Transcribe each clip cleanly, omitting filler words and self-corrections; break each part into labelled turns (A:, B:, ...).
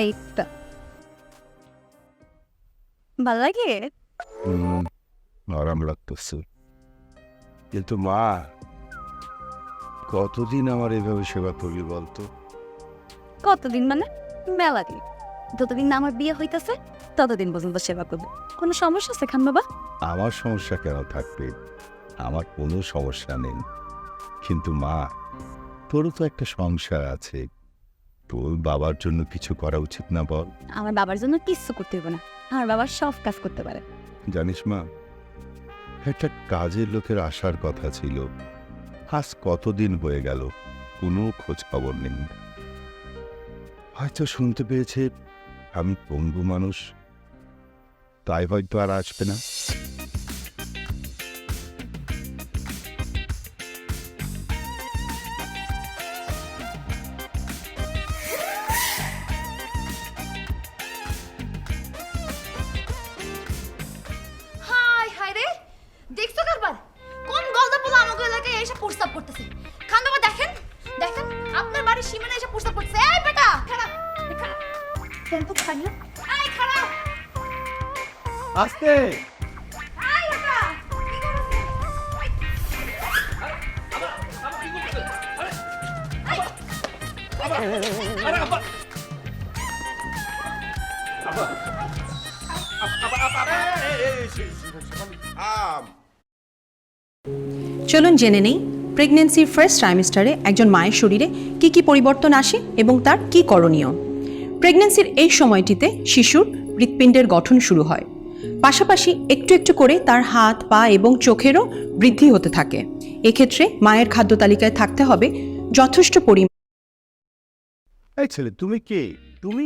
A: এইটা ভাল লাগে।
B: আরাম লাগতেছে, কিন্তু মা কতদিন আমার এভাবে সেবা করবি বলতো?
A: কতদিন মানে মেলা দিন, যতদিন না আমার বিয়ে হইতেছে ততদিন পর্যন্ত সেবা করবে। কোনো সমস্যা আছে খান বাবা?
B: আমার সমস্যা কেন থাকবে? আমার কোনো সমস্যা নেই, কিন্তু মা তোরও তো একটা সংসার আছে, তোর বাবার জন্য কিছু করা উচিত না বল?
A: আমার বাবার জন্য কিচ্ছু করতে হবে না, আমার বাবার সব কাজ করতে পারে।
B: জানিস মা, একটা কাজের লোকের আসার কথা ছিল, আজ কতদিন হয়ে গেল, কোনো খোঁজ খবর নেই। হয়তো শুনতে পেয়েছে আমি পঙ্গু মানুষ, তাই হয়তো আর আসবে না।
C: হাই হাই রে, দেখছো কারবার কোন গলদা পোলা আমাদের এলাকায় এসে প্রস্তাব করতেছে। খান বাবা দেখেন দেখেন, আপনার বাড়ির সীমানা এসে প্রস্তাব করতেছে। এই বেটা খারাপ খারাপ দেন তো খাইও। এই খারাপ
B: আস্তে
C: এই বেটা কি করছিস?
D: চলুন জেনে নেই প্রেগন্যান্সির ফার্স্ট ট্রাইমেস্টারে একজন মায়ের শরীরে কি কি পরিবর্তন আসে এবং তার কি করণীয়। প্রেগন্যান্সির এই সময়টিতে শিশুর হৃৎপিণ্ডের গঠন শুরু হয়, পাশাপাশি একটু একটু করে তার হাত পা এবং চোখেরও বৃদ্ধি হতে থাকে। এক্ষেত্রে মায়ের খাদ্য তালিকায় থাকতে হবে যথেষ্ট পরিমাণ।
B: এই ছেলে, তুমি কে? তুমি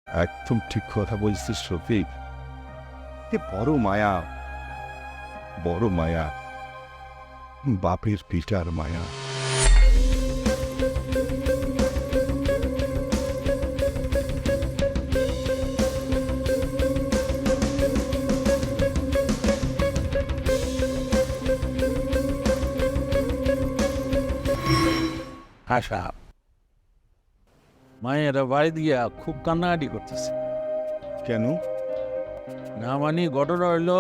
B: একদম ঠিক কথা বলছিস রফিক, এ বড় মায়া, বড় মায়া, বাপের পিটার মায়া।
E: আশা মায়েরা বাড়ি দিয়া খুব কান্নাকাটি করতেছে।
B: কেন?
E: না মানে ঘটনা হইল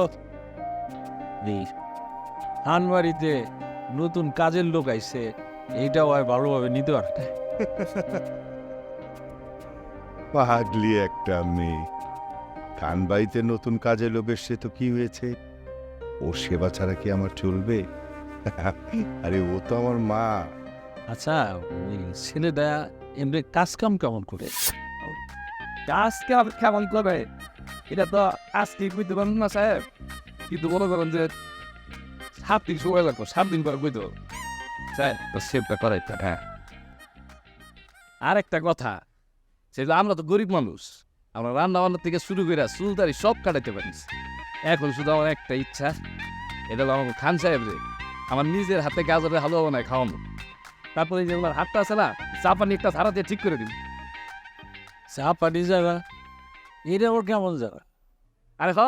E: এই খান বাড়িতে নতুন কাজের লোক আইছে, এইটাও আর ভালোভাবে নিতে পারে না।
B: পাগলি একটা মেয়ে, খান বাড়িতে নতুন কাজে লোক এসছে তো কি হয়েছে? ওর সেবা ছাড়া কি আমার চলবে? আরে ও তো আমার মা।
E: আচ্ছা, ওই ছেলেটা এমনি কাজ কাম কেমন করে?
F: কাজ কেমন করে এটা তো আজকে বুঝতে পারবেন না সাহেব, কিন্তু মনে করেন যে 7 দিন সময় লাগবে, 7 দিন পরে বুঝতে পারবো স্যার। তো সেটা করাইতে হ্যাঁ।
E: আর একটা কথা, সেটা আমরা তো গরিব মানুষ, আমরা রান্না বান্নার থেকে শুরু করে চুলদারি সব কাটাইতে পারি। এখন শুধু আমার একটা ইচ্ছা, এটা হলো আমার খান সাহেব রে আমার নিজের হাতে গাজরের হালুয়া বানায় খাওয়ানো। তারপরে যে ওনার হাতটা আছে না, চা পানি একটা ধারা দিয়ে ঠিক করে দিন। চা পানি যারা, এটা ওর কেমন যারা? আরে হ,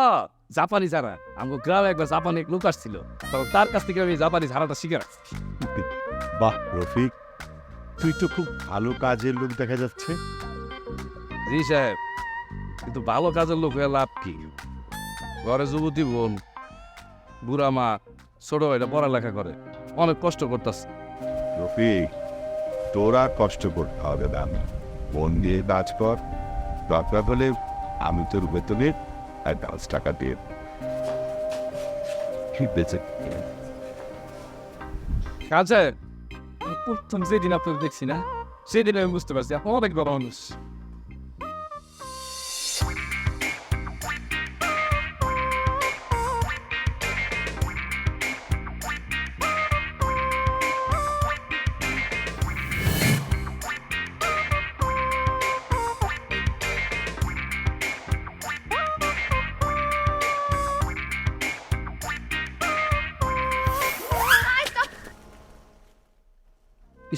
E: জাপানি যারা, আমার গ্রামে একবার জাপানি এক লোক আসছিল, তখন তার কাছ থেকে আমি জাপানি ধারাটা শিখে রাখছি।
B: বাহ রফিক, তুই তো খুব ভালো কাজের লোক দেখা যাচ্ছে।
E: জি সাহেব, কিন্তু ভালো কাজের লোক হয়ে লাভ কি? ঘরে যুবতী বোন, বুড়া মা, ছোট ভাইটা পড়ালেখা করে, অনেক কষ্ট করতেছে।
B: রফিক, তোরা কষ্ট করতে হবে না, মন দিয়ে কাজ কর, দরকার হলে আমি তোর বেতনের অ্যাডভান্স টাকা দিয়ে ঠিক বেঁচে।
F: খান সাহেব, প্রথম যেদিন আপনাকে দেখছি না, সেদিন আমি বুঝতে পারছি আপনি অনেক বড় মানুষ।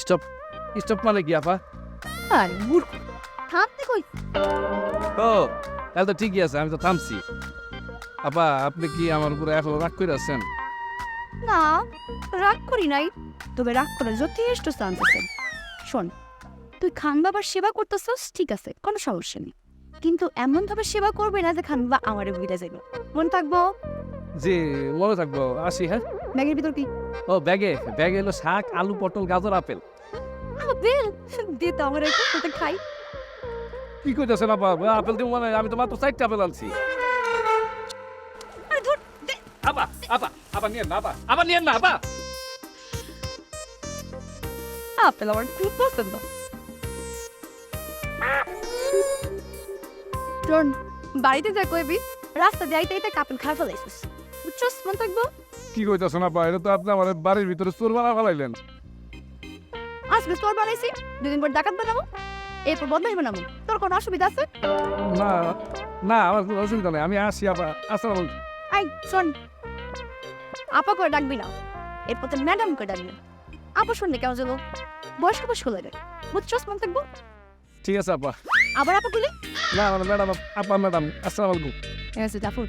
E: স্টপ, স্টপ মানে কি আপা?
A: আরে মূর্খ, থামতে কই?
E: ও তাহলে তো ঠিকই আছে, আমি তো থামছি। আপা, আপনি কি আমার উপরে এখনো রাগ করে আছেন?
A: না, রাগ করি নাই, তবে রাগ করে যথেষ্ট চান্স আছে। শোন, তুই খান বাবার সেবা করতেছস, ঠিক আছে, কোনো সমস্যা নেই, কিন্তু এমন ভাবে সেবা করবে না যে খান বাবা আমারে বিলে যাইব। মন থাকবো?
E: জি, মনে থাকবো, আসি হ্যাঁ।
A: ব্যাগের ভিতর কি?
E: ও ব্যাগে হলো শাক, আলু, পটল, গাজর, আপেল।
A: আপেল দে তো আমার একটু, সাথে খাই।
E: কি কইতেছেন আপা? আপেল দিব মানে? আমি তো মাত্র 4টা আপেল আনছি।
A: আরে ধুর, দে।
E: আপা নিয়েন না, আপা নিয়েন না, আপা।
A: আপেল আমার খুব পছন্দ। শোন, বাড়িতে যা কইবি, রাস্তা দিয়ে আইতে আইতে কাপেল খাই ফেলাইছিস, বুঝছস? মন থাকবো?
F: কি কইতাছেন আপা? এটা তো আপনি আমার বাড়ির ভিতরে চোর বানা ফেলাইলেন।
A: আজকে তোর বানাইছি, 2 দিন পর ডাকাত বানাবো, এরপর বদমাইশ বানাবো, তোর কোনো অসুবিধা আছে?
F: না না, আমার কোনো অসুবিধা নেই, আমি আসি আপা। আসসালামু আলাইকুম।
A: আই শোন, আপা করে ডাকবি না, এরপর তো ম্যাডাম করে ডাকবি। আপা শুনলে কেমন যেন বয়স্ক বয়স্ক লাগে, বুঝছস? মন থাকবো?
F: ঠিক আছে আপা।
A: আবার আপা গুলি
F: না মানে ম্যাডাম, আপা ম্যাডাম, আসসালামু আলাইকুম।
A: এসে জাফর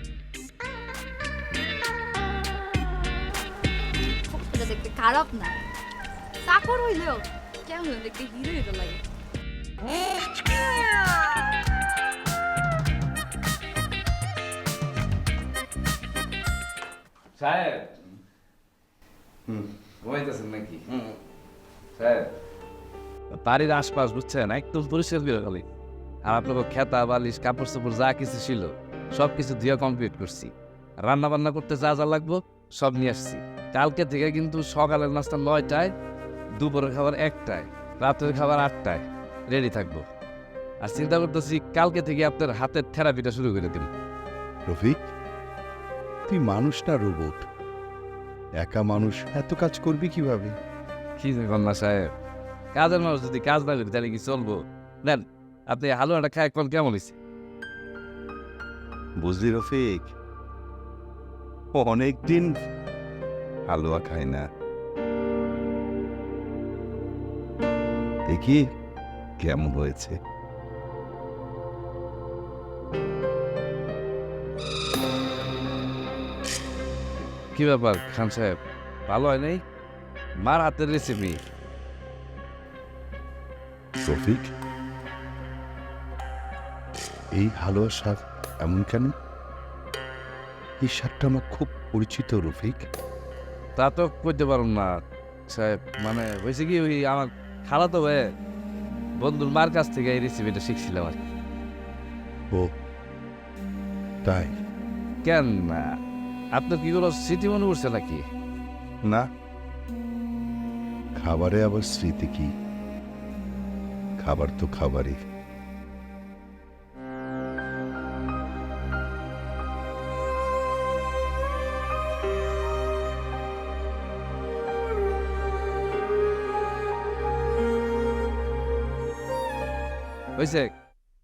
C: এটা দেখতে খারাপ না, চাকর হইলেও কেমন দেখতে হিরো হিরো লাগে।
E: সাহেব, ঘুমাইতেছেন নাকি? সাহেব, বাড়ির আশপাশ বুঝছেন একদম পরিষ্কার করে খালি। আর আপনাকে খেতা বালিশ কাপড় চোপড় যা কিছু ছিল সব কিছু দিয়ে কমপ্লিট করছি। রান্না বান্না করতে যা যা লাগবো সব নিয়ে আসছি। কালকে থেকে কিন্তু সকালের নাস্তা 9টায়, দুপুরের খাবার 1টায়, রাতের খাবার 8টায় রেডি থাকবো। আর চিন্তা করতেছি কালকে থেকে আপনার হাতের থেরাপিটা শুরু করে দিন।
B: রফিক, তুই মানুষ না রোবট? একা মানুষ এত কাজ করবি কিভাবে?
E: কি কন্যা সাহেব, কাজের মানুষ যদি কাজ না করি তাহলে কি চলবো? নেন, আপনি হালুয়াটা খায় কোন কেমন হয়েছে?
B: বুঝলি রফিক, ও অনেকদিন হালুয়া খায় না, দেখি কেমন হয়েছে।
E: কি ব্যাপার খান সাহেব, ভালো হয় নাই? মার হাতের রেসিপি।
B: রফিক, এই হালুয়ার স্বাদ এমন কেন? এই স্বাদটা আমার খুব পরিচিত রফিক।
E: তা তো করতে পারুন না সাহেব, মানে হয়েছে কি ওই আমার খালাতো ভাই বন্ধুর মার কাছ থেকে এই রেসিপিটা শিখছিলাম আর কি।
B: ও তাই?
E: কেন না, আপনার কি কোনো স্মৃতি মনে পড়ছে নাকি?
B: না, খাবারে আবার স্মৃতি কি? খাবার তো খাবারই।
E: হয়েছে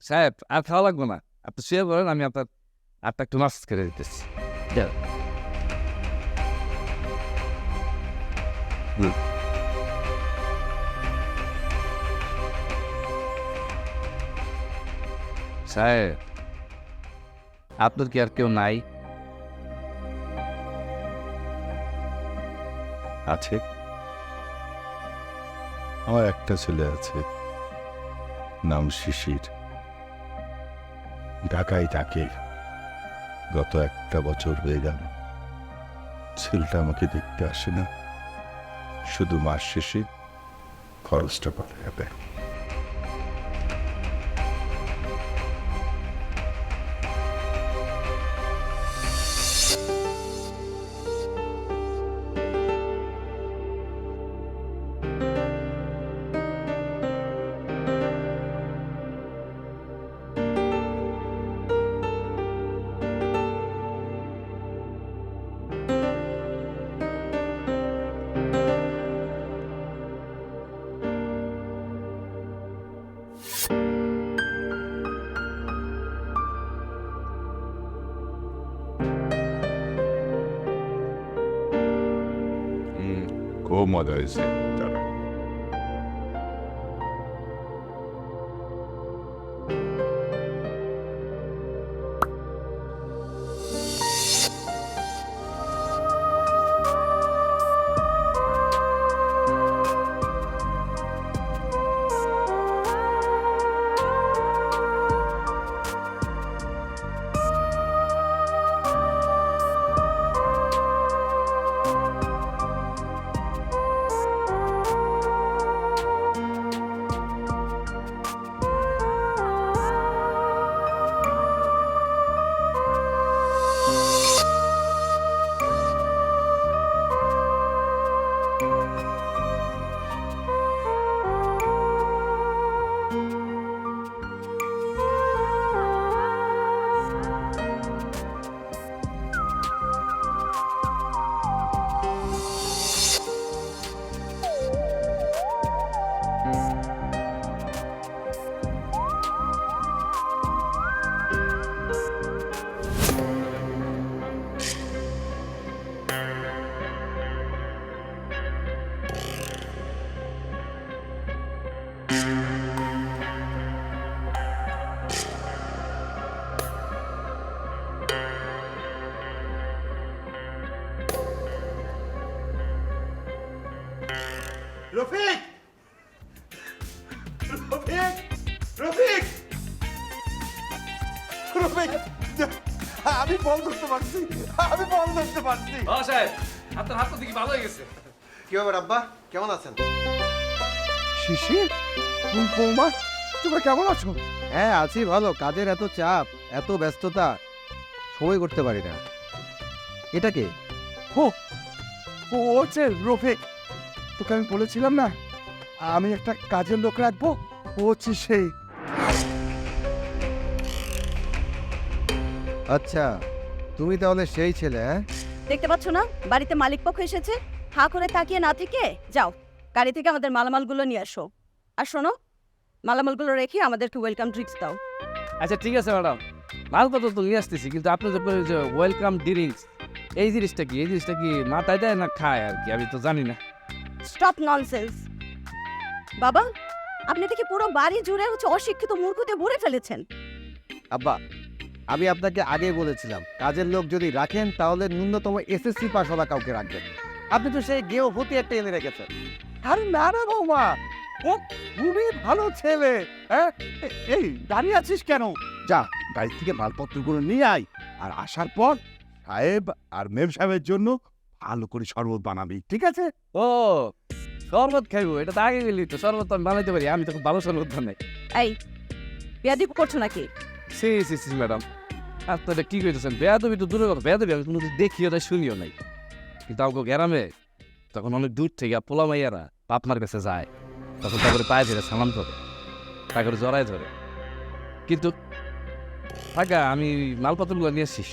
E: সাহেব, আর খাওয়া লাগবে না, আপনি শুয়ে পড়েন, আমি আপনার আটটা একটু মাছ করে দিতেছি। যাও। সাহেব, আপনার কি আর কেউ নাই?
B: আছে, আমার একটা ছেলে আছে, নাম শিশির, ঢাকায় থাকে। গত 1 বছর হয়ে গেল ছেলেটা আমাকে দেখতে আসে না, শুধু মাস শেষে খরচটা পাঠায় দেয়। খুব মজা হয়েছে। দাঁড়া। রফিক রফিক রফিক রফিক আমি বল ধরতে পারছি আমি বল ধরতে পারছি
E: সাহেব আপনার হাত দিকে ভালো হয়ে গেছে।
G: কি ব্যাপার আব্বা, কেমন আছেন?
B: শিশির বৌমা তোমরা কেমন আছো?
G: হ্যাঁ আছি ভালো, কাজের এত চাপ, এত ব্যস্ততা, সময় করতে পারি না। এটা কে?
B: ও ও হচ্ছে রফিক, তোকে আমি বলেছিলাম না আমি একটা কাজের লোক রাখবো, ও হচ্ছে সেই।
G: আচ্ছা, তুমি তাহলে সেই ছেলে? হ্যাঁ,
A: দেখতে পাচ্ছ না বাড়িতে মালিক পক্ষ এসেছে, হা করে তাকিয়ে না থেকে যাও গাড়ি থেকে আমাদের মালামালগুলো নিয়ে আসো। আর শোনো, মালামালগুলো রেখে আমাদেরকে ওয়েলকাম ড্রিঙ্কস দাও।
E: আচ্ছা ঠিক আছে ম্যাডাম, মাল কত তো নিয়ে আসতেছি, কিন্তু আপনি যে ওয়েলকাম ড্রিঙ্কস এই জিনিসটা কি? এই জিনিসটা কি মাথায় দেয় না খায় আর কি? আমি তো জানি না।
A: স্টপ ননসেন্স বাবা, আপনি থেকে পুরো বাড়ি জুড়ে হচ্ছে অশিক্ষিত মূর্খতে ভরে ফেলেছেন।
G: আব্বা আমি আপনাকে আগেই বলেছিলাম কাজের লোক যদি রাখেন তাহলে ন্যূনতম এসএসসি পাস হওয়া কাউকে রাখবেন। আপনি তো সেই গেও ভূতি একটা এনে রেখেছেন।
B: আরে না না বৌমা, ও খুবই ভালো ছেলে। হ্যাঁ এই দাঁড়িয়ে আছিস কেন? যা গাড়ি থেকে মালপত্রগুলো নিয়ে আয়, আর আসার পর সাহেব আর মেম সাহেবের জন্য ভালো করে শরবত বানাবি, ঠিক আছে?
E: ও শরবত খাইবো, এটা তো আগে গেলি তো। শরবত তো আমি বানাইতে পারি, আমি তো খুব ভালো শরবত বানাই।
A: এই বিয়াদি করছো নাকি?
E: সি সি সি ম্যাডাম, আপনি এটা কি কইতেছেন? বেয়াদবি তো দূরের কথা, বেয়াদবি আমি কোনো দেখিও নাই শুনিও নাই। কিন্তু আমাকে গ্রামে তখন অনেক দূর থেকে পোলা মাইয়ারা বাপমার কাছে যায়, তখন তারপরে পায়ে ধরে সালাম করে, তারপরে জড়ায় ধরে। কিন্তু থাকা আমি মালপত্রগুলো নিয়ে আসিস।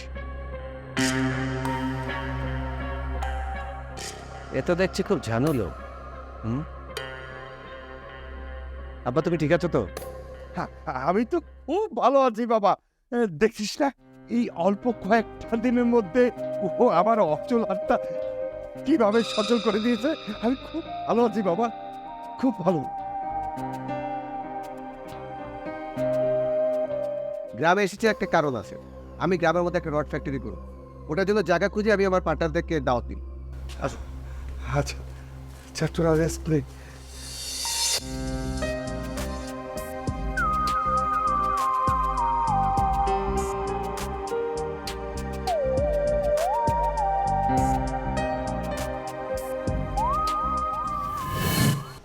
G: এত দেখছি খুব ঝানুলো। আব্বা তুমি ঠিক আছো তো?
B: হ্যাঁ, আমি তো খুব ভালো আছি বাবা। দেখছিস না এই অল্প কয়েকটা দিনের মধ্যে ও আমার অচল হাতটা কিভাবে সচল করে দিয়েছে। আমি খুব ভালো আছি বাবা, খুব ভালো।
G: গ্রামে এসেছে একটা কারণ আছে। আমি গ্রামের মধ্যে একটা রড ফ্যাক্টরি করব, ওটার জন্য জায়গা খুঁজে আমি আমার পার্টনারদেরকে দাওয়াত দিই।
B: আচ্ছা আচ্ছা তোরা রেস্ট নে।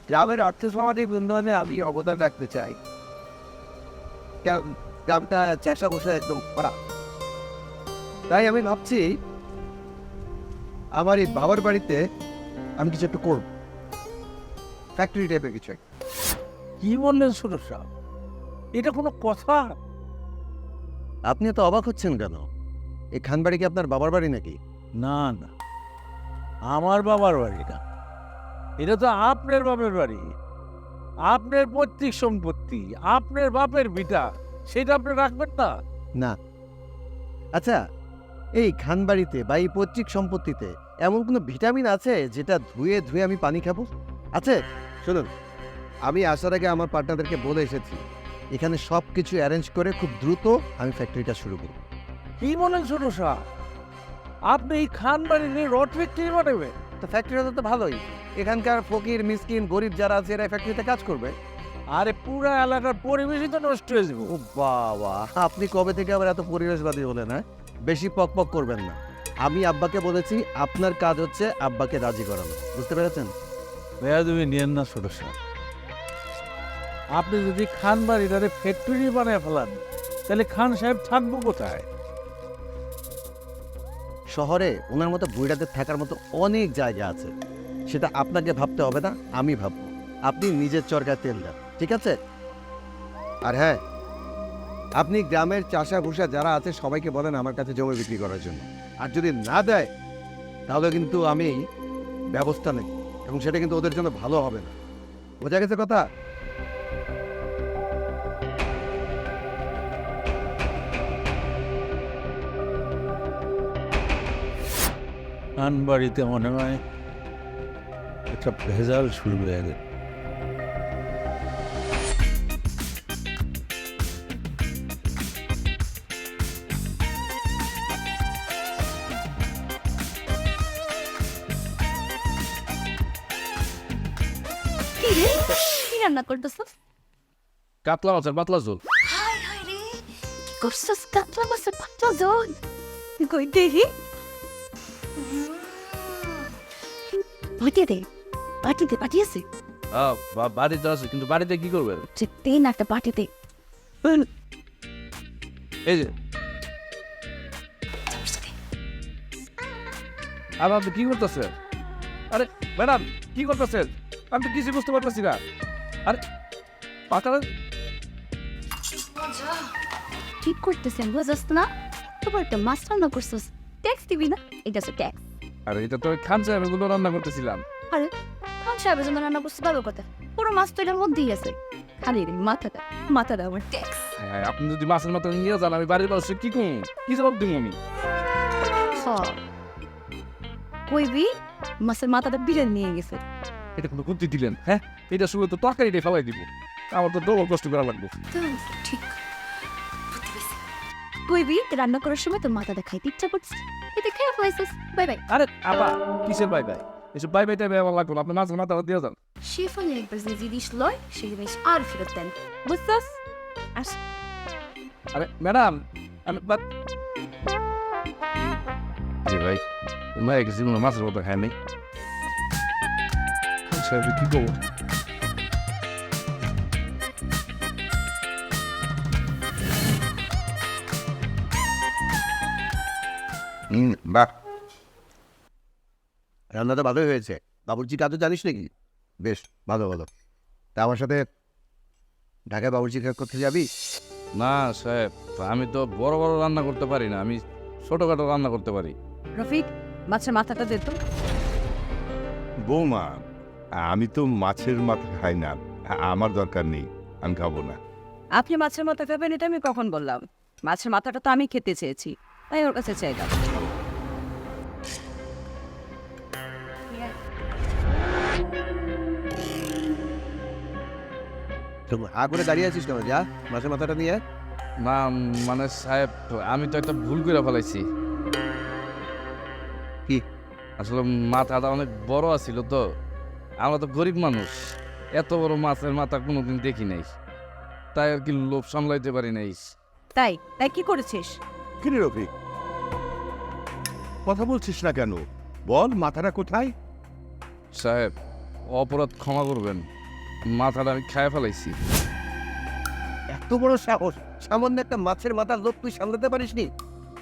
G: গ্রামের অর্থ সামাজিক উন্নয়নে আমি অবদান রাখতে চাই। গ্রামটা চেষ্টা বসে একদম করা, তাই আমি ভাবছি আমার এই বাবার বাড়িতে আমি কিছু একটা করব, ফ্যাক্টরি টাইপের কিছু একটা।
F: কি বললেন সুরক্ষা? এটা কোনো কথা?
G: আপনি তো অবাক হচ্ছেন কেন? এই খানবাড়ি কি আপনার বাবার বাড়ি নাকি?
F: না না, আমার বাবার বাড়ি না, এটা তো আপনার বাপের বাড়ি। আপনার পৈতৃক সম্পত্তি, আপনার বাপের ভিটা, সেটা আপনি রাখবেন না?
G: না। আচ্ছা, এই খানবাড়িতে বা এই পৈতৃক সম্পত্তিতে এমন কোনো ভিটামিন আছে যেটা ধুয়ে ধুয়ে আমি পানি খাবো? আছে? শুনুন, আমি আসার আগে আমার পার্টনারদেরকে বলে এসেছি এখানে সব কিছু অ্যারেঞ্জ করে খুব দ্রুত আমি ফ্যাক্টরিটা শুরু করব।
F: কি বলেন সুরক্ষা? আপনি এই খান বাড়ির রড ফ্যাক্টরি বানাবেন?
G: তো ফ্যাক্টরিটা তো ভালোই, এখানকার ফকির মিসকিন গরিব যারা আছে এরা ফ্যাক্টরিতে কাজ করবে।
F: আরে পুরা এলাকার পরিবেশই তো নষ্ট হয়ে যাবে।
G: ও বাবা, আপনি কবে থেকে আবার এত পরিবেশবাদী হলেন? হ্যাঁ, বেশি পক করবেন না। আমি আব্বাকে বলেছি আপনার কাজ হচ্ছে আব্বাকে রাজি করানো, বুঝতে পেরেছেন?
F: ভাইয়া তুমি নিয়েন না সুরক্ষা। আপনি যদি খান বাড়িটারে ফ্যাক্টরি বানায় ফেলান তাহলে খান সাহেব থাকবো কোথায়?
G: শহরে ওনার মতো বুড়াদের থাকার মতো অনেক জায়গা আছে, সেটা আপনাকে ভাবতে হবে না, আমি ভাববো। আপনি নিজের চরকায় তেল দেন, ঠিক আছে? আর হ্যাঁ, আপনি গ্রামের চাষা ভুষা যারা আছে সবাইকে বলেন আমার কাছে জমি বিক্রি করার জন্য। আর যদি না দেয় তাহলে কিন্তু আমি ব্যবস্থা নেই, এবং সেটা কিন্তু ওদের জন্য ভালো হবে না। বোঝা গেছে কথা?
F: খান বাড়িতে মনে হয় একটা ভেজাল শুরু হয়ে গেছে।
A: কি রে কি রান্না করতেছস?
E: কাতলা মাছের পাতলা ঝোল।
C: হাই হাই রে
A: করছস কাতলা মাছের পাতলা ঝোল? কই দেখি। বাটিতে বাটিতে পাঠিয়েছে
E: বাড়িতে আছে, কিন্তু বাড়িতে কি করবেন?
A: যে তেন একটা বাটিতে।
E: এই যে আর আপনি কি করতেছেন? আরে ম্যাডাম কি করতেছেন? আমি তো কিছু বুঝতে পারতেছি না। আরে পাতা
C: মজা
A: ঠিক করতেছেন বুঝছস না? তোমার একটা মাছ রান্না করছস, ট্যাক্স দিবি না? এটা তো ট্যাক্স।
E: আরে এটা তো খান সাহেব এগুলো রান্না করতেছিলাম।
A: আরে খান সাহেবের জন্য রান্না করছে বাবার কথা, পুরো মাছ তো এটার মধ্যেই আছে। খালি রে মাথাটা আমার ট্যাক্স।
E: হ্যাঁ, আপনি যদি মাছের মাথা নিয়ে যান আমি বাড়ির মানুষ কি করুন? কি জবাব দিব আমি?
A: কইবি মাছের মাথাটা বিরিয়ানি নিয়ে গেছে।
E: এটা কোনো বুদ্ধি দিলেন? হ্যাঁ, এটা শুরু তো তরকারিটাই ফেলাই দিব। আমার তো ডবল কষ্ট করা লাগবে।
A: ঠিক কইবি রান্না করার সময় তোর মাথাটা খাইতে ইচ্ছা করছে, এটা খেয়ে ফেলাইছিস। Bye bye.
E: আরে আপা কিসের বাই বাই? এসব বাই বাই টাইম আমার লাগবে না। আপনি মাছের মাথা দিয়ে যান।
A: শেফালি একবার যে জিনিস লয় সেই জিনিস আর ফেরত দেন, বুঝছস? আস
E: আরে ম্যাডাম আমি জি ভাই মায়ের কাছে কোনো মাছের মাথা খায় নাই। খান সাহেব কি করবো?
B: বাহ,
G: রান্নাটা ভালোই হয়েছে। বাবুর্চি কাজও জানিস নাকি? বেশ ভালো ভালো। তা আমার সাথে ঢাকায় বাবুর্চি কাজ করতে যাবি?
E: না সাহেব, আমি তো বড় বড় রান্না করতে পারি না, আমি ছোটখাটো রান্না করতে পারি।
D: রফিক মাছের মাথাটা দে তো।
B: বৌমা, আমি তো মাছের মাথা খাই না, আমার দরকার নেই, আমি খাবো না।
D: আপনি মাছের মাথা খাবেন এটা আমি কখন বললাম? মাছের মাথাটা তো আমি খেতে চেয়েছি, তাই ওর কাছে চাইলাম।
G: করে দাঁড়িয়ে আছিস কেন? যা মাছের মাথাটা নিয়ে আয়।
E: না মানে সাহেব, আমি তো একটা ভুল করে ফেলাইছি।
G: কি?
E: আসলে মাথাটা অনেক বড় আছিল তো, আমরা তো গরিব মানুষ, এত বড় মাছের মাথা কোনোদিন দেখি নাই, তাই আর কি লোভ সামলাইতে পারি নাই।
D: তাই তাই কি করেছিস?
B: কিরে রফিক, কথা বলছিস না কেন? বল, মাথাটা কোথায়?
E: সাহেব অপরাধ ক্ষমা করবেন, মাথাটা আমি খায় ফেলাইছি।
G: এত বড় সাহস! সামান্য একটা মাছের মাথার লোক তুই সামলাতে পারিস নি?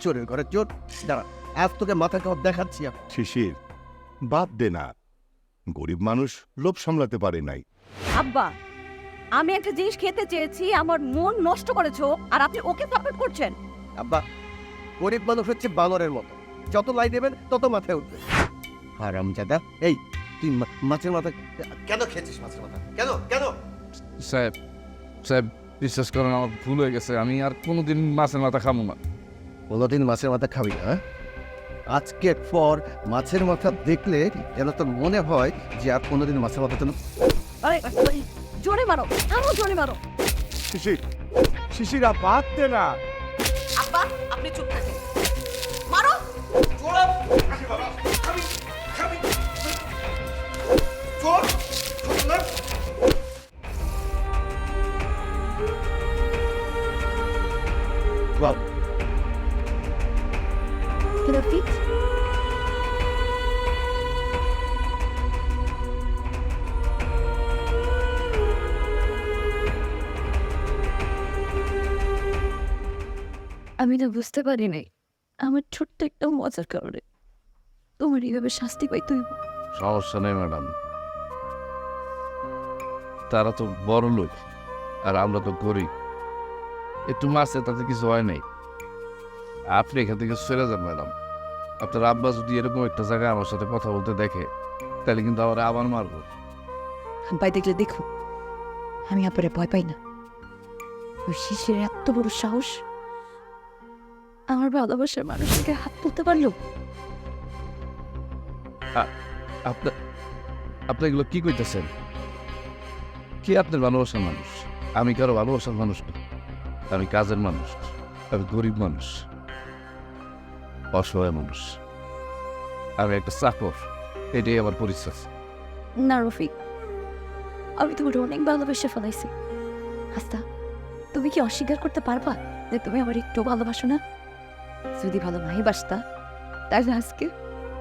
G: চোরের ঘরে চোর! দাঁড়া, আজ তোকে মাথা খাওয়া দেখাচ্ছি আমি।
B: শিশির, বাদ দে না, গরিব মানুষ লোভ সামলাতে পারে নাই।
D: আব্বা, আমি একটা জিনিস খেতে চেয়েছি, আমার মন নষ্ট করেছো আর আপনি ওকে সাপোর্ট করছেন।
G: আব্বা, গরিব মানুষ হচ্ছে বানরের মতো, যত লাই দেবেন তত মাথায় উঠবে। হারামজাদা, এই তুই মাছের মাথা কেন খেয়েছিস? মাছের মাথা কেন কেন?
E: সাহেব সাহেব বিশ্বাস করেন, আমার ভুল হয়ে গেছে, আমি আর কোনোদিন মাছের মাথা খাবো না।
G: কোনোদিন মাছের মাথা খাবি না? হ্যাঁ? আজকের পর মাছের মাথা দেখলে যেন তোর মনে হয় যে আর কোনোদিন মাছের মাথা যেন।
D: জোরে মারো, আরো জোরে মারো।
B: শিশির, শিশিরা বাদ দে না।
D: আব্বা আপনি চুপ থাকেন, মারো।
A: রফিক আমি না বুঝতে পারি নাই আমার ছোট্ট একটা মজার কারণে তোমার এইভাবে শাস্তি পাই। তুই
E: সমস্যা নেই ম্যাডাম, তারা তো বড় লোক আর আমরা তো গরিব, একটু মারছে তাতে কিছু হয় নাই। আপনি এখান থেকে সরে যান ম্যাডাম। আপনার আব্বা যদি এরকম একটা জায়গায় আমার সাথে কথা বলতে দেখে তাহলে কিন্তু আমার আবার মারবো।
A: ভাই দেখলে দেখো, আমি আপনারে ভয় পাই না। ওই শিশির এত বড় সাহস, আমার ভালোবাসার মানুষকে হাত তুলতে পারলো।
E: আপনার আপনি এগুলো কি কইতেছেন? কি আপনার ভালোবাসার মানুষ? আমি কারো ভালোবাসার মানুষ না, আমি কাজের মানুষ, আমি গরিব মানুষ, অসহায় মানুষ, আমি একটা চাকর, এটাই আমার পরিচয়।
A: না রফিক, আমি তোমার অনেক ভালোবেসে ফেলাইছি। আস্তা, তুমি কি অস্বীকার করতে পারবা যে তুমি আমার একটু ভালোবাসো না? যদি ভালো নাই বাসতা তাহলে আজকে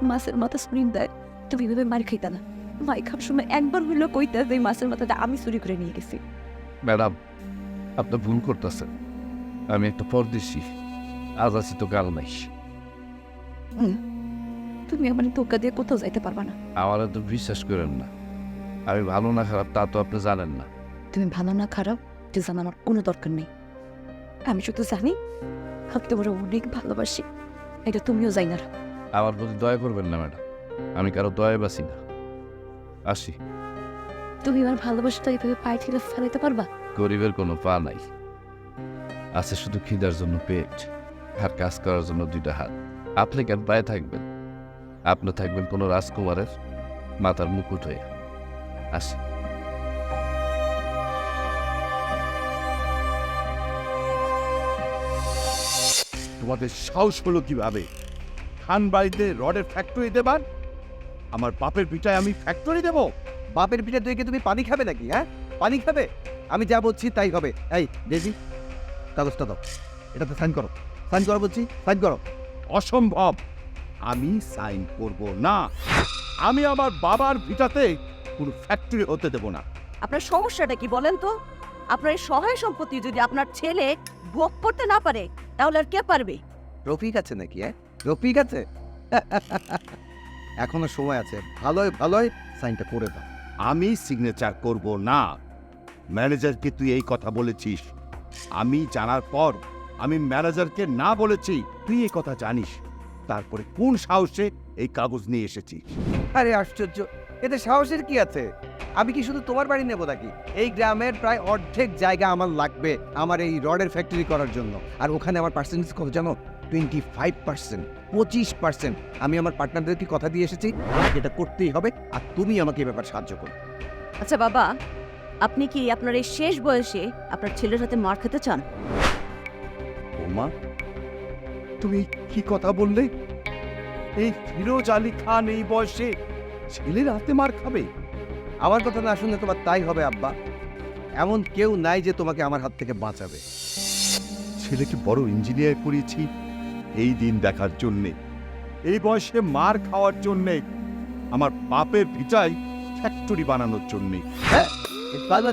A: মাছের মাথা স্প্রিং দেয় তুমি এভাবে মার খাইতা না। মাই খাওয়ার সময় একবার হইলেও কইতা যে এই মাছের মাথাটা আমি চুরি করে নিয়ে গেছি।
E: ম্যাডাম, আপনি ভুল করতেছেন। আমি একটা পরদেশি, আজ আছি তো কাল নাই।
A: তুমি আমার ধোকা দিয়ে কোথাও যাইতে পারবা না।
E: আমার তো বিশ্বাস করেন না। আমি ভালো না খারাপ তা তো আপনি জানেন না।
A: তুমি ভালো না খারাপ এটা জানা আমার কোনো দরকার নেই। আমি শুধু জানি আমি তোমার অনেক ভালোবাসি, এটা তুমিও জানি না।
E: আমার প্রতি দয়া করবেন না ম্যাডাম, আমি কারো দয়া বাসি না। আসি।
A: তুমি আমার ভালোবাসাটা এইভাবে পায়ে ঠেলে ফেলাইতে পারবা?
E: গরিবের কোনো পা নাই, আছে শুধু খিদার জন্য পেট আর কাজ করার জন্য দুইটা হাত। আপনি কেন পায়ে থাকবেন? আপনি থাকবেন কোনো রাজকুমারের মাথার মুকুট হয়ে। আসি।
B: তোমাদের সাহস হলো কিভাবে খান বাড়িতে রডের ফ্যাক্টরি দেবার? আমার বাপের পিঠায় আমি ফ্যাক্টরি দেব?
G: বাপের পিঠে তুই কি তুমি পানি খাবে নাকি? হ্যাঁ, পানি খাবে? আমি যা বলছি তাই হবে। এই ডেজি, কাগজটা দাও, এটাতে সাইন করো। সাইন করো বলছি, সাইন করো।
B: অসম্ভব, আমি সাইন করব না। আমি আমার বাবার ভিটাতে কোনো ফ্যাক্টরি হতে দেব না।
H: আপনার সমস্যাটা কি বলেন তো? আপনার এই সহায় সম্পত্তি যদি আপনার ছেলে ভোগ করতে না পারে তাহলে আর কে পারবে?
G: রফিক আছে নাকি? হ্যাঁ, রফিক আছে। এখনো সময় আছে, ভালোই ভালোই সাইনটা করে দাও।
B: আমি সিগনেচার করব না। ম্যানেজারকে তুই এই কথা বলেছিস, আমি জানার পর আমি ম্যানেজারকে না বলেছি। তুই এই কথা জানিস, তারপরে কোন সাহসে এই কাগজ নিয়ে এসেছিস?
G: আরে আশ্চর্য, এতে সাহসের কি আছে? আমি কি শুধু তোমার বাড়ি নেব নাকি? এই গ্রামের প্রায় অর্ধেক জায়গা আমার লাগবে আমার এই রডের ফ্যাক্টরি করার জন্য। আর ওখানে আমার পার্সেন্টেজ কত জানো? 25%, 25%। আমি আমার পার্টনারদেরকে কথা দিয়ে এসেছি, এটা করতেই হবে। আর তুমি আমাকে এই ব্যাপার সাহায্য করো।
H: আচ্ছা বাবা, আপনি কি আপনার এই শেষ বয়সে আপনার ছেলের হাতে মার খেতে চান?
B: ওমা, তুমি কি কথা বললে? এই ফিরোজ আলী খান এই বয়সে ছেলের হাতে মার খাবে?
G: আমার কথা না শুনলে তোমার তাই হবে আব্বা। এমন কেউ নাই যে তোমাকে আমার হাত থেকে বাঁচাবে।
B: ছেলেকে বড় ইঞ্জিনিয়ার করেছি এই দিন দেখার জন্যে, এই বয়সে মার খাওয়ার জন্যে, আমার বাপের ভিটায় ফ্যাক্টরি বানানোর জন্যে।
G: হ্যাঁ,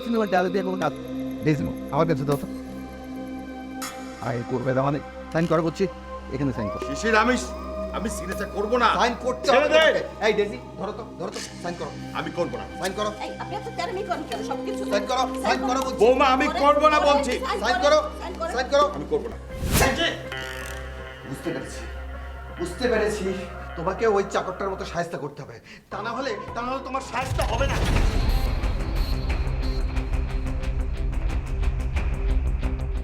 G: তোমার ডালে দিয়ে কোনো কাজ দেখবো আমার কাছে দাও। আয় করবে না মানে সাইন করো বলছি, এখানে সাইন করো।
B: শিশির, আমি সিগনেচার করব না।
G: সাইন করতে
B: ছেড়ে
G: হবে।
B: দে।
G: এই ডেজি, ধরো তো সাইন করো।
B: আমি করব না।
G: সাইন করো,
H: এই আপনি এত তেরামি করেন কেন? সবকিছু
G: সাইন করো বলছি।
B: বৌমা, আমি করব না বলছি।
G: সাইন করো, সাইন করো।
B: আমি করব না।
G: বুঝতে পেরেছি, বুঝতে পেরেছি। তোমাকে ওই চাকরটার মতো সাহায্য করতে হবে, তা না হলে তোমার সাহায্য হবে না।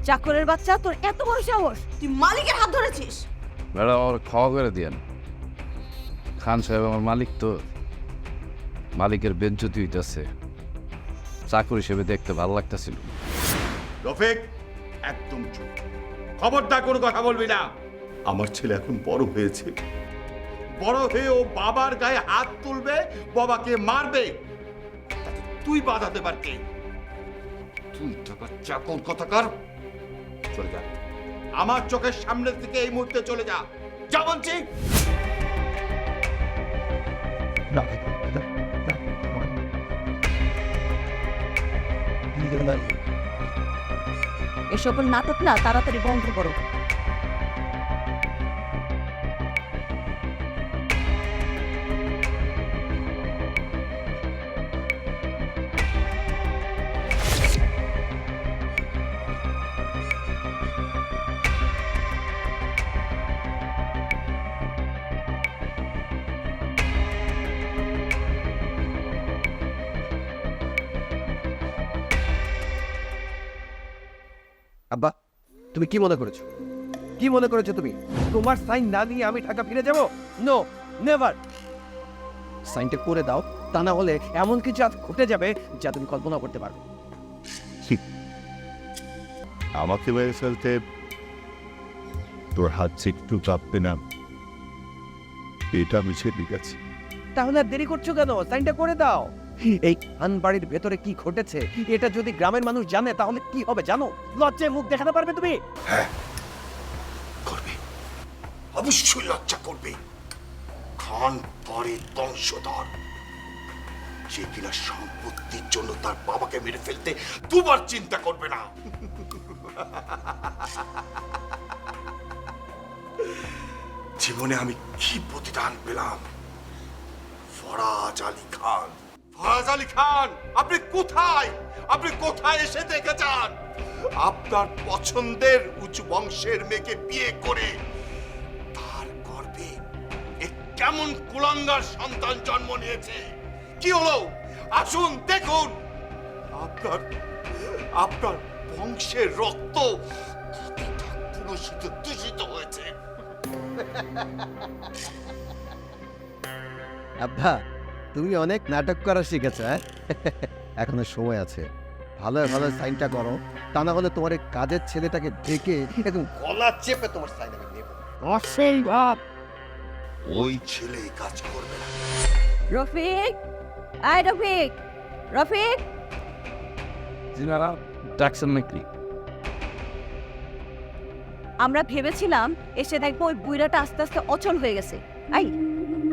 H: চাকরের বাচ্চা, তোর এত বড় সাহস, তুই মালিকের হাত ধরেছিস?
E: ম্যাডাম, আমার খাওয়া করে দিয়েন। খান সাহেব আমার মালিক, তো মালিকের বেজ্জতি হইতেছে। চাকর হিসেবে দেখতে ভালো লাগতেছিল।
B: রফিক, একদম চুপ, খবরদার কোনো কথা বলবি না। আমার ছেলে এখন বড় হয়েছে, বড় হয়ে ও বাবার গায়ে হাত তুলবে, বাবাকে মারবে, তাতে তুই বাধাতে পারকে? তুই টাকা চাকর কথাকার, চলে যা আমার চোখের সামনে থেকে এই মুহূর্তে চলে যা। যা বলছি।
H: এসব নাটক না তাড়াতাড়ি বন্ধ করো।
G: আব্বা, তুমি কি মনে করেছো? কি মনে করেছো তুমি? তোমার সাইন না নিয়ে আমি ঢাকা ফিরে যাব? No, never. সাইনটা করে দাও, তা না হলে এমন কিছু আজ ঘটে যাবে যা তুমি কল্পনা করতে পারবে।
B: আমাকে মেরে ফেলতে তোর হাত একটু কাঁপবে না, এটা আমি ছেড়ে গেছি।
G: তাহলে আর দেরি করছো কেন? সাইনটা করে দাও। এই খান বাড়ির ভেতরে কি ঘটেছে এটা যদি গ্রামের মানুষ জানে তাহলে কি হবে জানো? লজ্জায় মুখ দেখাতে পারবে তুমি?
I: করবে, অবশ্যই লজ্জা করবে। খান বাড়ির বংশধর, সে কিনা সম্পত্তির জন্য তার বাবাকে মেরে ফেলতে দুবার চিন্তা করবে না। জীবনে আমি কি প্রতিদান পেলাম? ফরাজ আলী খান, ফরাজ আলী খান, আপনি কোথায়? আপনি কোথায় এসে দেখে যান? আপনার পছন্দের উঁচু বংশের মেয়েকে বিয়ে করে তার গর্ভে এক কেমন কুলাঙ্গার সন্তান জন্ম নিয়েছে। কি হলো? আসুন দেখুন। আপনার আপনার বংশের রক্ত কতটা পুরুষিত দূষিত হয়েছে।
G: আব্বা, তুমি অনেক নাটক করা শিখেছো, হ্যাঁ? এখনো সময় আছে, ভালো ভালো সাইনটা করো, তা না হলে তোমার এই কাজের ছেলেটাকে ডেকে একদম গলা চেপে তোমার সাইন আমি নেব।
I: ওই ছেলে এই কাজ করবে না।
H: রফিক, আয় রফিক, রফিক,
E: জিনারা ডাকছেন নাকি?
H: আমরা ভেবেছিলাম এসে দেখবো ওই বুইড়াটা আস্তে আস্তে অচল হয়ে গেছে। আই,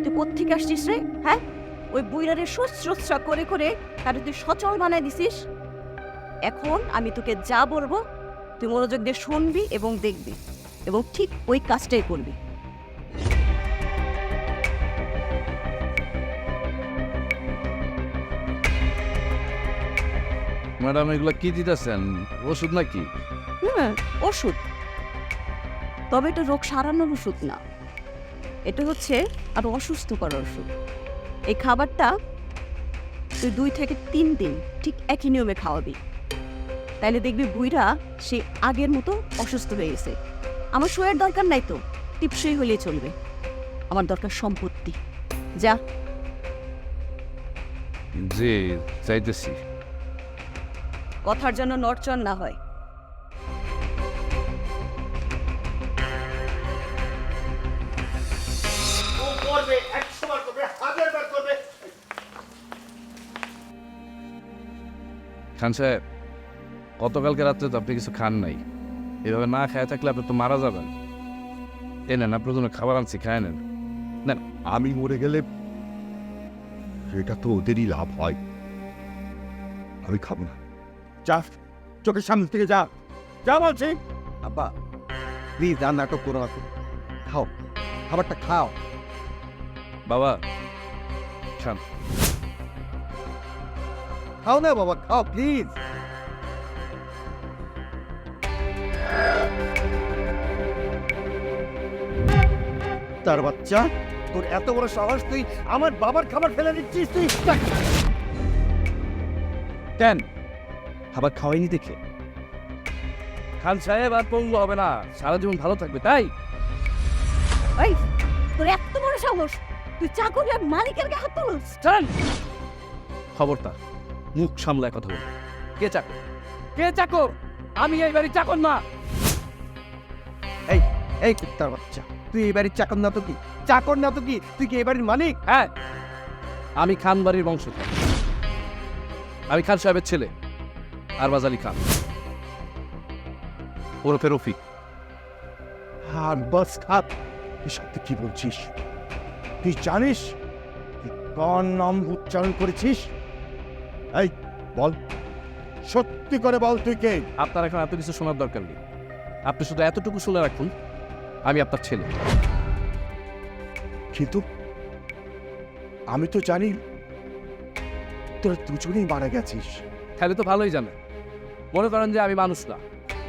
H: তুই কোত্থেকে আসছিস রে? হ্যাঁ, ওই বুইড়ারে শুশ্রূষা করে করে তাহলে তুই সচল বানায় দিছিস। এখন আমি তোকে যা বলবো তুই মনোযোগ দিয়ে শুনবি এবং দেখবি এবং ঠিক ওই কাজটাই করবি।
E: ম্যাডাম এগুলো কি দিতেছেন? ওষুধ নাকি?
H: ওষুধ, তবে এটা রোগ সারানোর ওষুধ না, এটা হচ্ছে আরো অসুস্থ করার ওষুধ। এই খাবারটা তুই 2 থেকে 3 দিন ঠিক একই নিয়মে খাওয়াবি, তাইলে দেখবি বুইরা সে আগের মতো অসুস্থ হয়ে গেছে। আমার শোয়ের দরকার নাই তো, টিপসই হলেই চলবে। আমার দরকার সম্পত্তি। যা।
E: জি, চাইতেছি।
H: কথার জন্য নড়চড় না হয়।
E: খান সাহেব, গতকালকে রাত্রে তো আপনি কিছু খান নাই। এভাবে না খেয়ে থাকলে আপনি তো মারা যাবেন। এ নেন, আপনার জন্য খাবার আনছি, খায় নেন। নেন।
I: আমি মরে গেলে সেটা তো ওদেরই লাভ হয়। আমি খাবো না।
B: যা, চোখের সামনে থেকে যা, যা বলছি।
G: আব্বা প্লিজ আর নাটক করো না তো, খাও খাবারটা খাও।
E: বাবা খান।
G: খাও না বাবা, খাও প্লিজ।
B: তার বাচ্চা, তোর এত বড় সাহস, তুই আমার বাবার খাবার ফেলে দিচ্ছিস? তুই
E: কেন খাবার খাওয়াইনি দেখে? খান সাহেব আর পঙ্গু হবে না, সারা জীবন ভালো থাকবে, তাই?
H: এই, তোর এত বড় সাহস, তুই চাকরি আর মালিকের গায়ে হাত তুলিস?
E: চল। খবরটা মুখ সামলায় কথা বল। কে চাকর? কে চাকর? আমি এই বাড়ির চাকর না।
G: এই এই কুত্তার বাচ্চা, তুই এই বাড়ির চাকর না তো কি? চাকর না তো কি? তুই কি এই বাড়ির মালিক?
E: হ্যাঁ, আমি খান বাড়ির বংশধর। আমি খান সাহেবের ছেলে আরবাজ আলী খান, ওরফে রফিক।
B: আর বাস খাত, এসব তুই কি বলছিস? তুই জানিস তুই কার নাম উচ্চারণ করেছিস? এই বল, সত্যি করে বল, তুই কে?
E: আপনার এখন এত কিছু শোনার দরকার নেই। আপনি শুধু এতটুকু শুনে রাখুন, আমি আপনার ছেলে।
B: কিন্তু আমি তো জানি তোরা দুজনেই মারা গেছিস।
E: তাহলে তো ভালোই জানেন। মনে করেন যে আমি মানুষ না,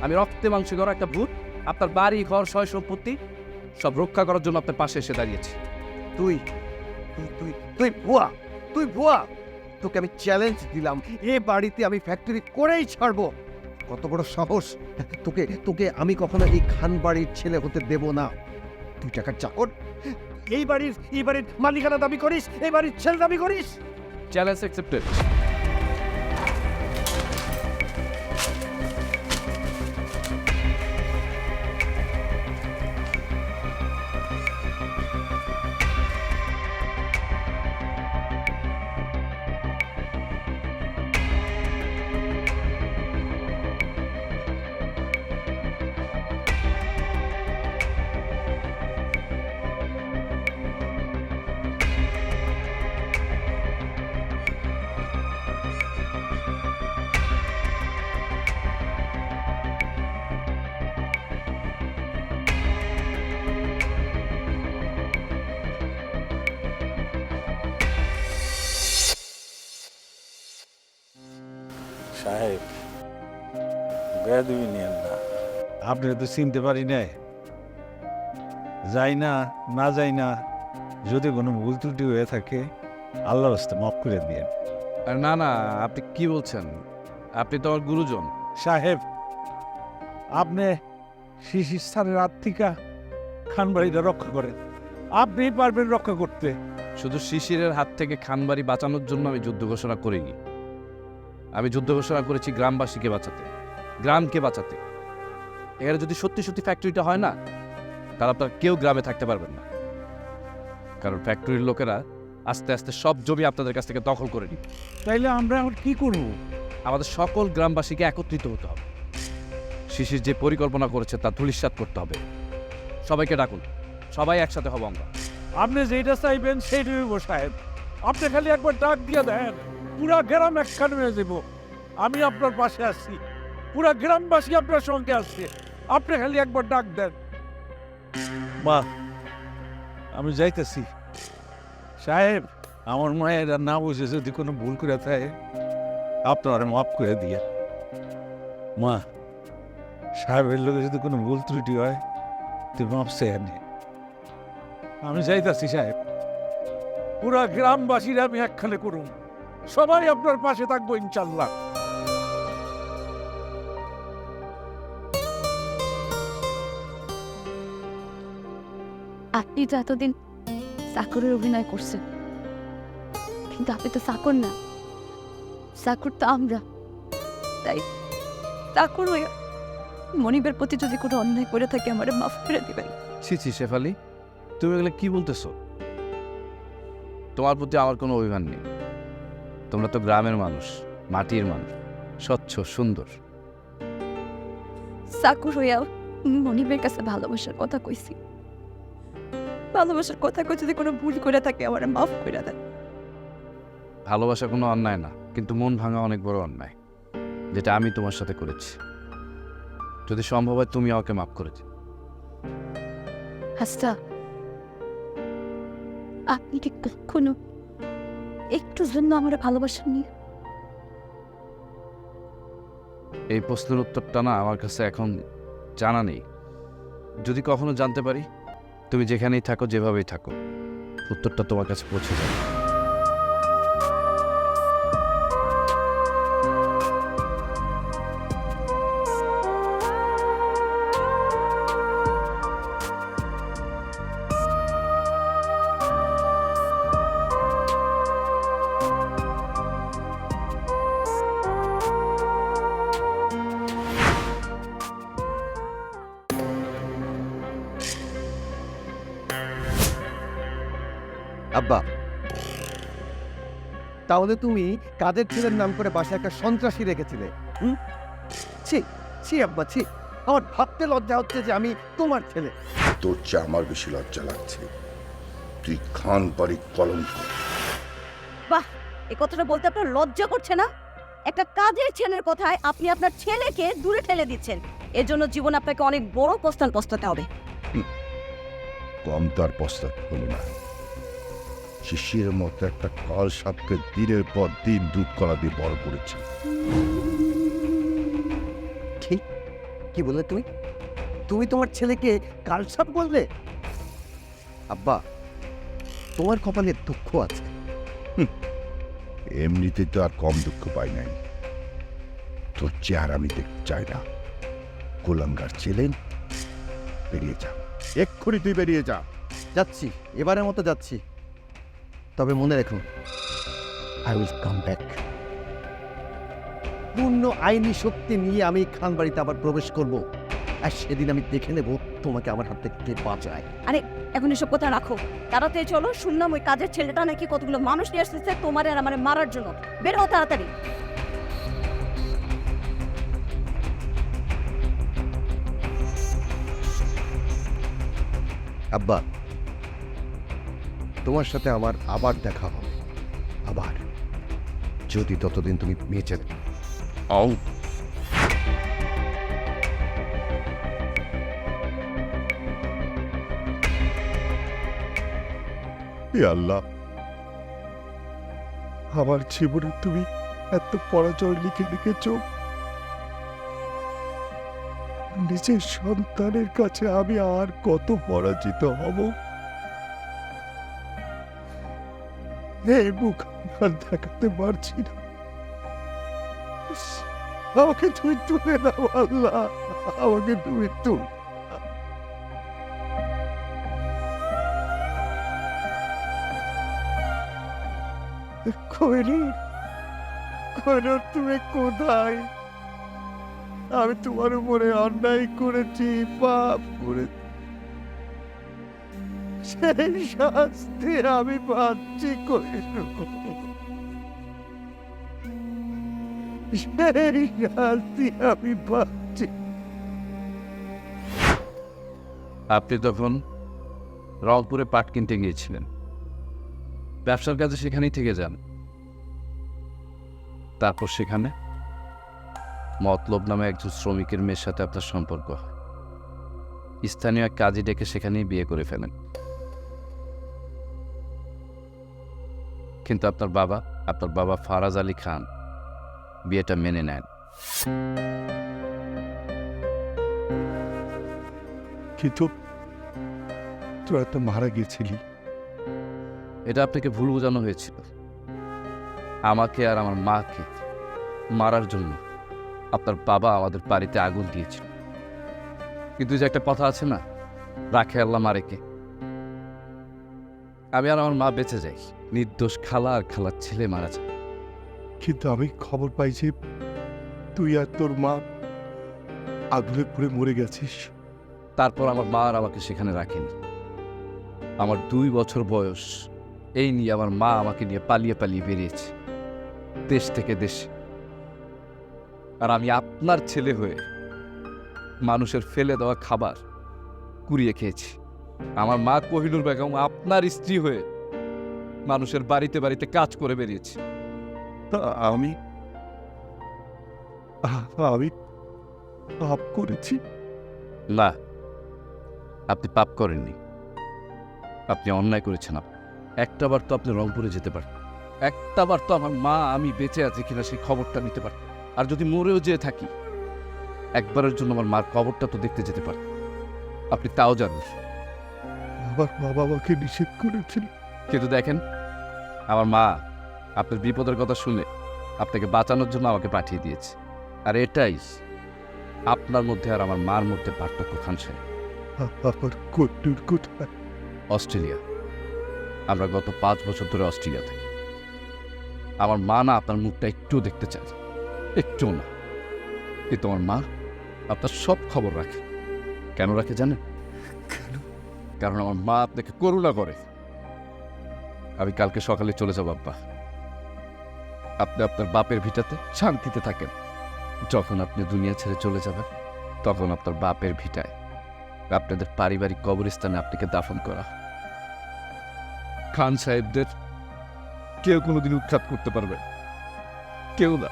E: আমি রক্তে মাংসে গড়া একটা ভূত। আপনার বাড়ি ঘর সয় সম্পত্তি সব রক্ষা করার জন্য আপনার পাশে এসে দাঁড়িয়েছি।
G: তুই তুই তুই তুই ভুয়া, তুই ভুয়া। তোকে আমি চ্যালেঞ্জ দিলাম, এ বাড়িতে আমি ফ্যাক্টরি করেই ছাড়বো। কত বড় সাহস! তোকে তোকে আমি কখনো এই খান বাড়ির ছেলে হতে দেব না। তুই টাকার চাকর,
B: এই বাড়ির মালিকানা দাবি করিস, এই বাড়ির ছেলে দাবি করিস?
E: Challenge accepted.
J: সাহেব বেদবি নিয়েন না, আপনি তো চিনতে পারি নাই। যাই না না যাই না, যদি কোনো ভুল ত্রুটি হয়ে থাকে আল্লাহর রাস্তে মাফ করে দিয়ে।
E: আর না না, আপনি কি বলছেন? আপনি তো আমার গুরুজন।
J: সাহেব, আপনি শিশির স্থানের হাত থেকে খানবাড়িটা রক্ষা করেন, আপনিই পারবেন রক্ষা করতে।
E: শুধু শিশিরের হাত থেকে খানবাড়ি বাঁচানোর জন্য আমি যুদ্ধ ঘোষণা করিনি। আমি যুদ্ধ ঘোষণা করেছি গ্রামবাসীকে বাঁচাতে, গ্রামকে বাঁচাতে। এখানে যদি সত্যি সত্যি ফ্যাক্টরিটা হয় না, তাহলে আপনারা কেউ গ্রামে থাকতে পারবেন না। কারণ ফ্যাক্টরির লোকেরা আস্তে আস্তে সব জমি আপনাদের কাছ থেকে দখল করে নিবে।
J: তাইলে আমরা এখন কি করব?
E: আমাদের সকল গ্রামবাসীকে একত্রিত হতে হবে। শিশির যে পরিকল্পনা করেছে তা ধূলিসাৎ করতে হবে। সবাইকে ডাকুন, সবাই একসাথে হব আমরা।
J: আপনি যেটা চাইবেন সেইটাই হইব সাহেব। আপনি খালি একবার ডাক দিয়ে দেন, পুরা গ্রাম একখান হয়ে যাব। আমি আপনার পাশে আছি, পুরা গ্রামবাসী আপনার সঙ্গে আছে। আপনি খালি একবার ডাক দেন। মা, আমি যাইতেছি। সাহেব, আমার মায়ের না বুঝে যদি কোনো ভুল করে থাকে আপনারা মাফ করে দিয়ে। মা, সাহেবের লোকে যদি কোনো ভুল ত্রুটি হয় তুমি মাফ চেয়ে নে। আমি যাইতাছি সাহেব, পুরা গ্রামবাসীরা আমি একখানে করুন, সবাই আপনার পাশে থাকবো ইনশাল্লাহ।
A: আপনি তো এতদিন চাকরের অভিনয় করছেন, কিন্তু আপনি তো চাকর না, চাকর তো আমরা। তাই চাকর হয়ে মনিবের প্রতি যদি কোনো অন্যায় করে থাকে আমার মাফ করে দিবেন।
E: ছি ছি শেফালি, তুমি এগুলো কি বলতেছো? তোমার প্রতি আমার কোনো অভিমান নেই। তোমরা তো গ্রামের মানুষ, মাটির মানুষ, স্বচ্ছ সুন্দর।
A: চাকর হইয়া মনিবের কাছে ভালোবাসার কথা কইছি, ভালোবাসার কথা কই যদি কোনো ভুল করে থাকে আমার মাফ করে দেন।
E: ভালোবাসা কোনো অন্যায় না, কিন্তু মন ভাঙা অনেক বড় অন্যায়, যেটা আমি তোমার সাথে করেছি। যদি সম্ভব হয় তুমি আমাকে মাফ করে দিও।
A: হাসতা, আপনি কি কখনো একটু জন্য আমার ভালোবাসেননি?
E: এই প্রশ্নের উত্তরটা না আমার কাছে এখন জানা নেই। যদি কখনো জানতে পারি, তুমি যেখানেই থাকো, যেভাবেই থাকো, উত্তরটা তোমার কাছে পৌঁছে যাবে।
G: আব্বা, তাহলে তুমি কাদের ছেলের নাম করে বাসায় একটা সন্ত্রাসী রেখেছিলে? ছি ছি আব্বা, ছি। আমার ভাবতে লজ্জা হচ্ছে যে আমি তোমার ছেলে।
I: তোর চেয়ে আমার বেশি লজ্জা লাগছে। তুই খান বাড়ির কলঙ্ক।
H: বাহ, এই কথাটা বলতে আপনার লজ্জা করছে না? একটা কাজের ছেলের কথায় আপনি আপনার ছেলেকে দূরে ঠেলে দিচ্ছেন। এর জন্য জীবন আপনাকে অনেক বড় প্রস্থান পস্তাতে হবে।
I: কম তো আর পস্তাতে হলো না। শিশিরের মতো একটা কাল সাপকে দিনের পর দিন দুধ কলা দিয়ে বড় করেছে।
G: ঠিক কি বললে তুমি? তুমি তোমার ছেলেকে কালসাপ বললে? আব্বা, তোমার কপালে দুঃখ আছে।
I: এমনিতে তো আর কম দুঃখ পাই নাই। তোর চেহারা আমি দেখতে চাই না। কুলাঙ্গার ছিলেন, বেরিয়ে যা, এক্ষুনি তুই বেরিয়ে যা।
G: যাচ্ছি, এবারের মতো যাচ্ছি। তবে মনে রেখো, আই উইল কাম ব্যাক। পূর্ণ আইনি শক্তি নিয়ে আমি খান বাড়িতে আবার প্রবেশ করব, আর সেদিন আমি দেখে নেব তোমাকে আমার হাত থেকে কে বাঁচায়।
H: আরে এখন এসব কথা রাখো, তাড়াতাড়ি চলো। শুনলাম ওই কাজের ছেলেটা নাকি কতগুলো মানুষ নিয়ে আসতেছে তোমার আর আমার মারার জন্য। বের হও তাড়াতাড়ি।
G: আব্বা, তোমার সাথে আমার আবার দেখা হবে, আবার, যদি ততদিন তুমি বেঁচে থাকো।
I: আও হে আল্লাহ, আমার জীবনে তুমি
B: এত পরাজয় লিখে লিখেছ, নিজের সন্তানের কাছে আমি আর কত পরাজিত হব? এই মুখ আর দেখাতে পারছি না। আমাকে তুমি তুলে দাও আল্লাহ, আমাকে তুমি তুলে কোহিনূর, কোহিনূর তুমি কোথায়? আমি তোমার উপরে অন্যায় করেছি, পাপ করেছি, সেই শাস্তি আমি পাচ্ছি কোহিনূর, সেই শাস্তি আমি পাচ্ছি।
E: আপনি তখন রংপুরে পাট কিনতে গিয়েছিলেন, ব্যবসার কাজে সেখানেই থেকে যান। তারপর সেখানে মতলব নামে একজন শ্রমিকের মেয়ের সাথে আপনার সম্পর্ক হয়। স্থানীয় এক কাজী ডেকে সেখানেই বিয়ে করে ফেলেন। কিন্তু আপনার বাবা ফারাজ আলী খান বিয়েটা মেনে নেন।
B: কিন্তু তোরা তো মারা গেছিলি।
E: এটা আপনাকে ভুল বোঝানো হয়েছিল। আমাকে আর আমার মাকে মারার জন্য আপনার বাবা আমাদের বাড়িতে আগুন দিয়েছিল। কিন্তু যে একটা কথা আছে না, রাখে আল্লাহ মারে কে। আমি আর আমার মা বেঁচে যাই, নির্দোষ খালা আর খালার ছেলে মারা যায়।
B: কিন্তু আমি খবর পাই যে তুই আর তোর মা আগুনে পুড়ে মরে গেছিস।
E: তারপর আমার মা আর আমাকে সেখানে রাখেনি। আমার 2 বছর বয়স, এই নিয়ে আমার মা আমাকে নিয়ে পালিয়ে পালিয়ে বেরিয়েছে দেশ থেকে দেশে। আর আমি আপনার ছেলে হয়ে মানুষের ফেলে দেওয়া খাবার কুড়িয়ে খেয়েছি। আমার মা কোহিনূর বেগম আপনার স্ত্রী হয়ে মানুষের বাড়িতে বাড়িতে কাজ করে বেরিয়েছে।
B: তা আমি পাপ করেছি?
E: না, আপনি পাপ করেননি, আপনি অন্যায় করেছেন। একটাবার তো আপনি রংপুরে যেতে পারেন, একটাবার তো আমার মা আমি বেঁচে আছি কিনা সেই খবরটা নিতে পারেন। আর যদি মরেও যেয়ে থাকি, একবারের জন্য আমার মার কবরটা তো দেখতে যেতে পারেন। আপনি তাও জানেন।
B: আমার মা বাবাকে নিষেধ করেছিল।
E: কিন্তু দেখেন, আমার মা আপনার বিপদের কথা শুনে আপনাকে বাঁচানোর জন্য আমাকে পাঠিয়ে দিয়েছে। আর এটাই আপনার মধ্যে আর আমার মার মধ্যে পার্থক্য। খান সাহেব,
B: আমার কোহিনূর কোথায়?
E: অস্ট্রেলিয়া। আমরা গত 5 বছর ধরে অস্ট্রেলিয়া থাকি। আমার মা না আপনার মুখটা একটু দেখতে চায়, একটু না। কিন্তু আমার মা আপনার সব খবর রাখে। কেন রাখে জানেন? কারণ আমার মা আপনাকে করুণা করে। আমি কালকে সকালে চলে যাব আব্বা। আপনি আপনার বাপের ভিটাতে শান্তিতে থাকেন। যখন আপনি দুনিয়া ছেড়ে চলে যাবেন, তখন আপনার বাপের ভিটায় আপনাদের পারিবারিক কবরস্থানে আপনাকে দাফন করা। খান সাহেবদের কেউ কোনোদিন উৎখাত করতে পারবে? কেউ না।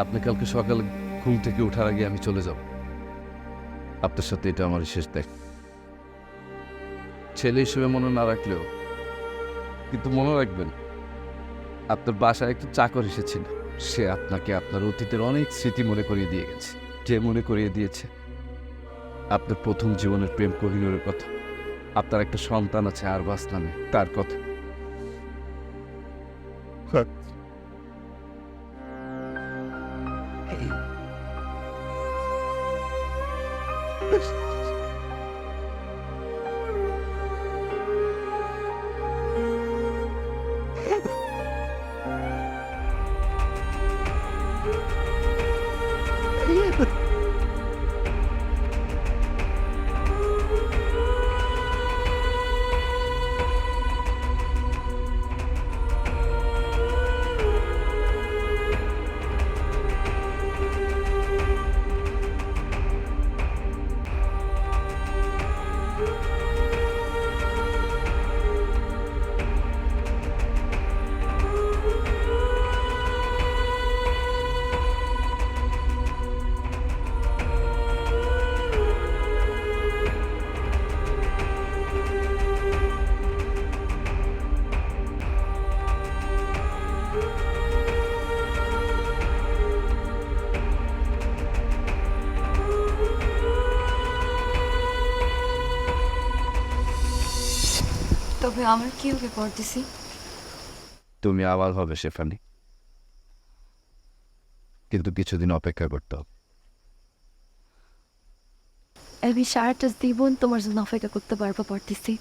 E: আপনি কালকে সকালে ঘুম থেকে ওঠার আগে আমি চলে যাব। আপনার সাথে এটা আমার শেষ দেখা। ছেলে হিসেবে মনে না রাখলেও কিন্তু মনে রাখবেন, আপনার বাসায় একটু চাকর এসেছিল। সে আপনাকে আপনার অতীতের অনেক স্মৃতি মনে করিয়ে দিয়ে গেছে। যে মনে করিয়ে দিয়েছে আপনার প্রথম জীবনের প্রেম কোহিনূরের কথা, আপনার একটা সন্তান আছে আরবাস নামে, তার কথা।
C: তবে আমার কি হবে পড়তেছি?
E: তুমি আবার হবে শেফালি, কিন্তু কিছুদিন অপেক্ষা করতে হবে।
A: আমি সারাটা জীবন তোমার জন্য অপেক্ষা করতে পারবো পড়তেছি।